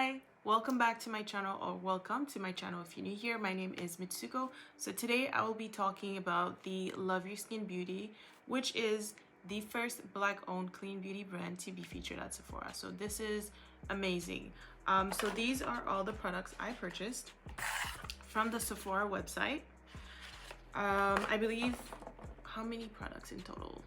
Hi, welcome back to my channel, or welcome to my channel if you're new here. My name is Mitsuko. So today I will be talking about the Love Your Skin Beauty, which is the first black owned clean beauty brand to be featured at Sephora. So this is amazing. So these are all the products I purchased from the Sephora website. I believe, how many products in total?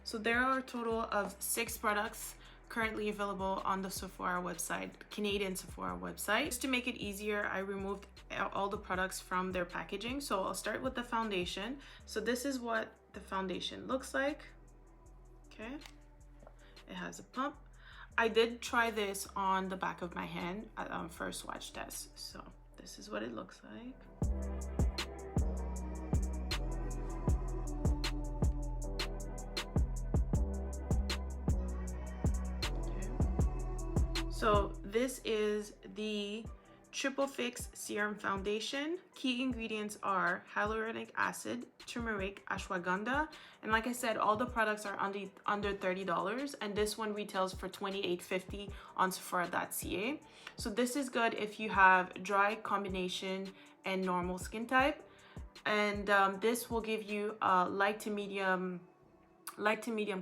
So there are a total of 6 products currently available on the Sephora website, Canadian Sephora website. Just to make it easier, I removed all the products from their packaging. So I'll start with the foundation. So this is what the foundation looks like. Okay, it has a pump. I did try this on the back of my hand for a swatch test. So this is what it looks like. So this is the Triple Fix Serum Foundation. Key ingredients are hyaluronic acid, turmeric, ashwagandha, and like I said, all the products are under $30, and this one retails for $28.50 on Sephora.ca. So this is good if you have dry, combination, and normal skin type, and this will give you a light to medium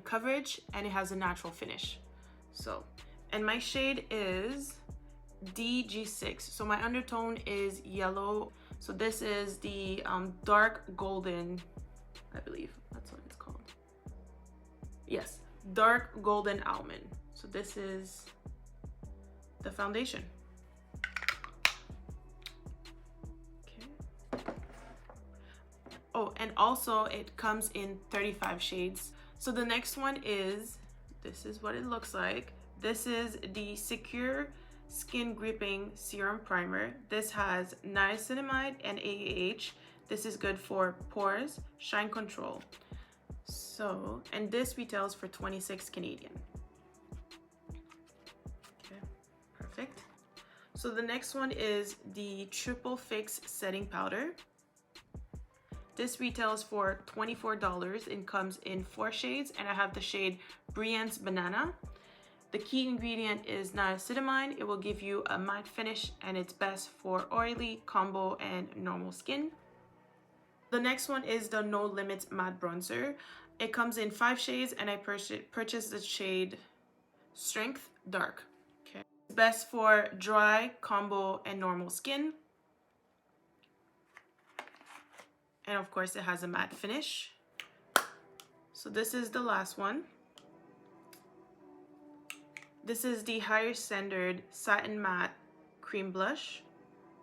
coverage, and it has a natural finish. So. And my shade is DG6. So my undertone is yellow. So this is the dark golden, I believe that's what it's called. Yes, dark golden almond. So this is the foundation. Okay. Oh, and also it comes in 35 shades. So the next one is, this is what it looks like. This is the Secure Skin Gripping Serum Primer. This has niacinamide and AAH. This is good for pores, shine control. So, and this retails for $26 Canadian. Okay, perfect. So the next one is the Triple Fix Setting Powder. This retails for $24 and comes in 4 shades, and I have the shade Brilliance Banana. The key ingredient is niacinamide. It will give you a matte finish, and it's best for oily, combo, and normal skin. The next one is the No Limits Matte Bronzer. It comes in 5 shades, and I purchased the shade Strength Dark. Okay. It's best for dry, combo, and normal skin. And of course, it has a matte finish. So this is the last one. This is the Higher Standard Satin Matte Cream Blush.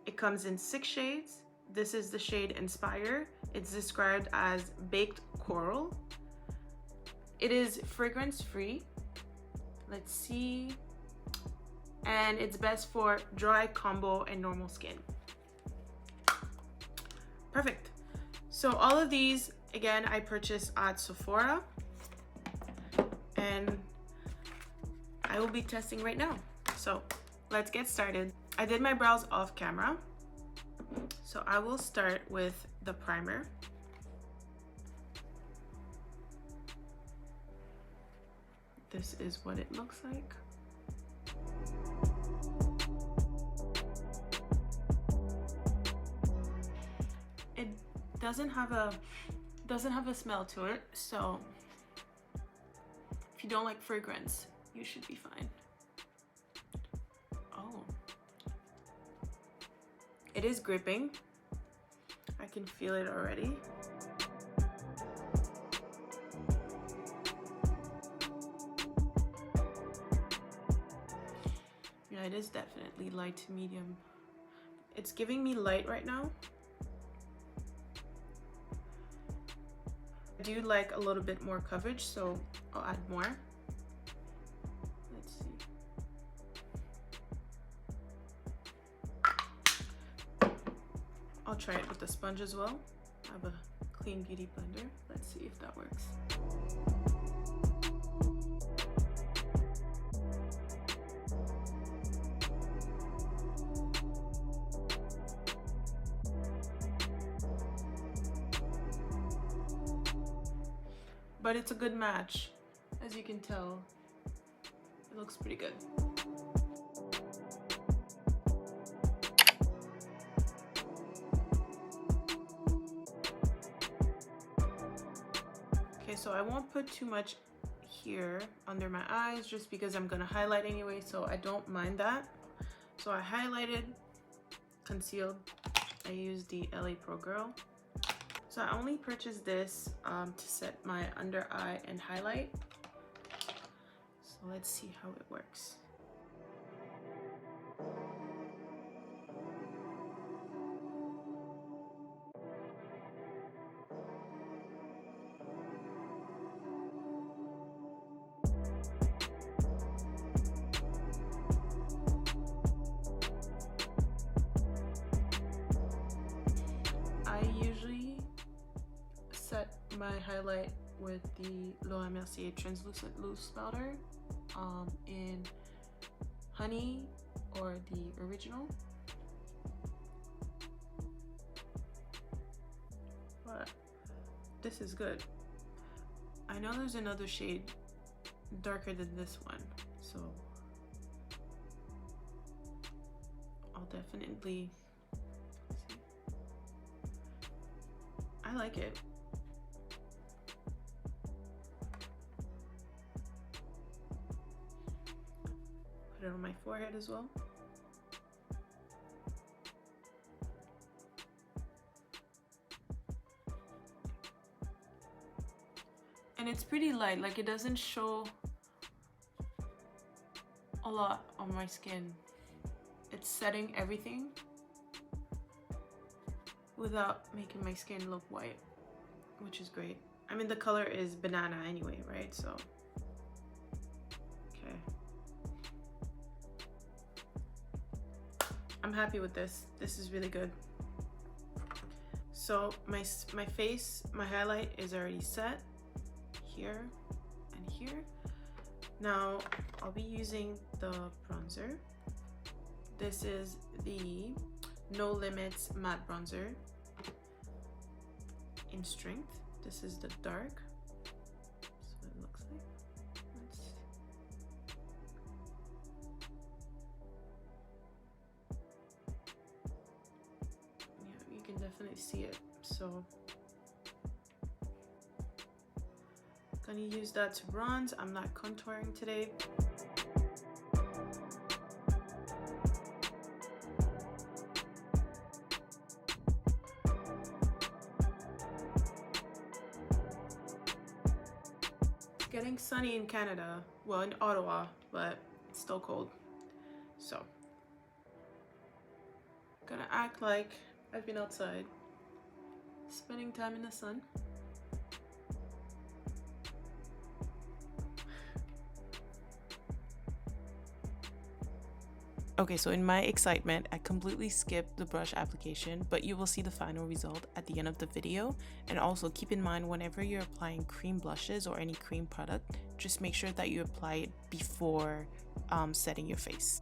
It comes in 6 shades. This is the shade Inspire. It's described as Baked Coral. It is fragrance free. Let's see. And it's best for dry, combo, and normal skin. Perfect. So all of these, again, I purchased at Sephora. And I will be testing right now. So let's get started. I did my brows off camera. So I will start with the primer. This is what it looks like. It doesn't have a smell to it, so if you don't like fragrance, you should be fine. Oh, it is gripping. I can feel it already. Yeah, it is definitely light to medium. It's giving me light right now. I do like a little bit more coverage, so I'll add more. I'll try it with the sponge as well. I have a clean beauty blender. Let's see if that works. But it's a good match, as you can tell. It looks pretty good. so I won't put too much here under my eyes just because I'm gonna highlight anyway, so I don't mind that. So I highlighted, concealed. I used the LA Pro Girl. So I only purchased this to set my under eye and highlight. So let's see how it works. I usually set my highlight with the Laura Mercier translucent loose powder in honey or the original, but this is good. I know there's another shade darker than this one, so I'll definitely see. I like it. Put it on my forehead as well. And it's pretty light, like it doesn't show a lot on my skin. It's setting everything without making my skin look white, which is great. I mean, the color is banana anyway, right? So, okay. I'm happy with this. This is really good. So my face, my highlight is already set here and here. Now I'll be using the bronzer. This is the No Limits matte bronzer in strength. This is the dark. That's what it looks like. Yeah, you can definitely see it. So I'm gonna use that to bronze. I'm not contouring today. It's getting sunny in Canada, well, in Ottawa, but it's still cold. So I'm gonna act like I've been outside, spending time in the sun. Okay, so in my excitement, I completely skipped the brush application, but you will see the final result at the end of the video. And also keep in mind, whenever you're applying cream blushes or any cream product, just make sure that you apply it before setting your face.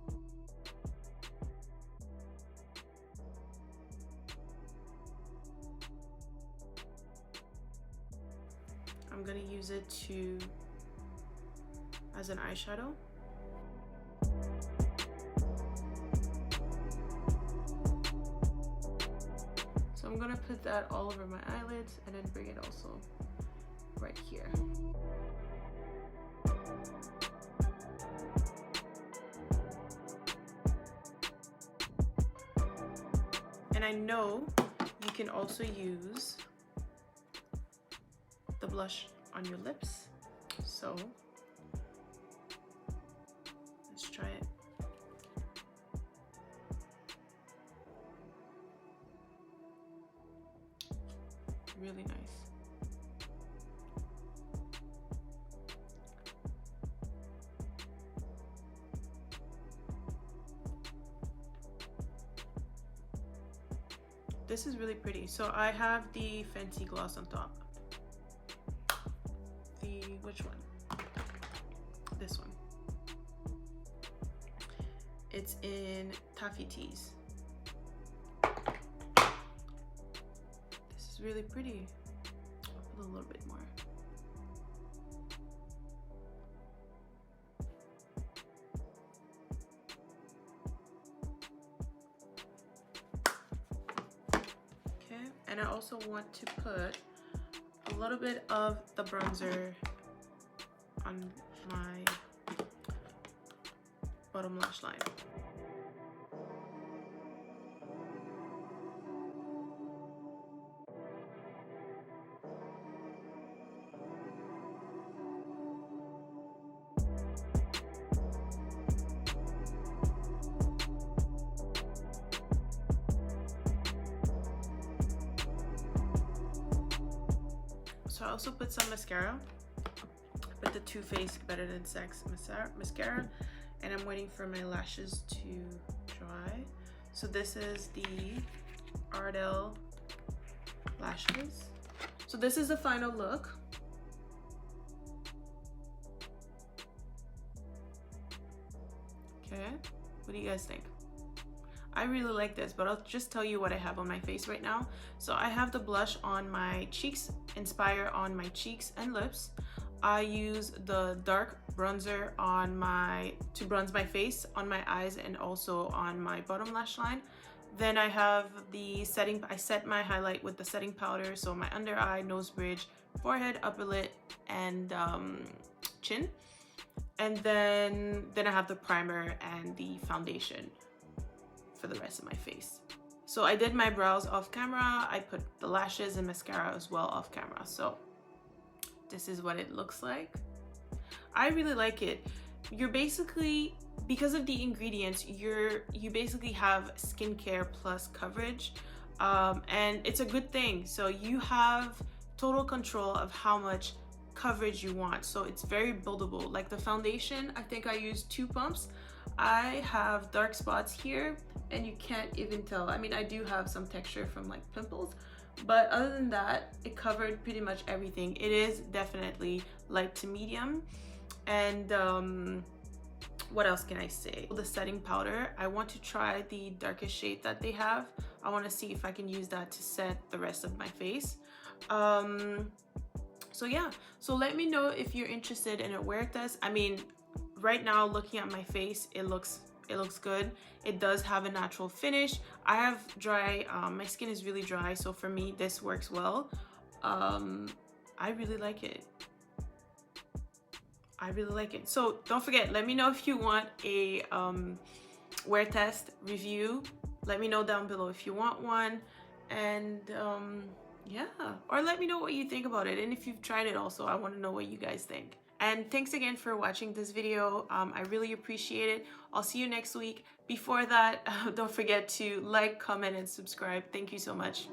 I'm gonna use it as an eyeshadow. So I'm gonna put that all over my eyelids and then bring it also right here. And I know you can also use the blush on your lips. So let's try it. Really nice. This is really pretty. So I have the Fenty gloss on top. Which one? This one. It's in Taffy Teas. This is really pretty. I'll put a little bit more. Okay, and I also want to put a a little bit of the bronzer on my bottom lash line. So I also put some mascara. I put the Toofaced Better Than Sex mascara, and I'm waiting for my lashes to dry. So this is the Ardelle lashes. So this is the final look. Okay, what do you guys think? I really like this, but I'll just tell you what I have on my face right now. So I have the blush on my cheeks, Inspire on my cheeks and lips. I use the dark bronzer on to bronze my face, on my eyes, and also on my bottom lash line. Then I have the setting, I set my highlight with the setting powder, so my under eye, nose bridge, forehead, upper lip, and chin. And then I have the primer and the foundation for the rest of my face. So I did my brows off camera. I put the lashes and mascara as well off camera. So this is what it looks like. I really like it. You're basically, because of the ingredients, you basically have skincare plus coverage, and it's a good thing. So you have total control of how much coverage you want. So it's very buildable. Like the foundation, I think I used 2 pumps. I have dark spots here and you can't even tell. I mean, I do have some texture from like pimples, but other than that, it covered pretty much everything. It is definitely light to medium. And what else can I say? The setting powder, I want to try the darkest shade that they have. I want to see if I can use that to set the rest of my face. So yeah, so let me know if you're interested in a wear test. I mean, right now looking at my face, it looks good. It does have a natural finish. I have dry, my skin is really dry, so for me this works well. I really like it. I really like it. So don't forget, let me know if you want a wear test review. Let me know down below if you want one. And yeah, or let me know what you think about it, and if you've tried it also. I want to know what you guys think. And thanks again for watching this video. I really appreciate it. I'll see you next week. Before that, don't forget to like, comment, and subscribe. Thank you so much.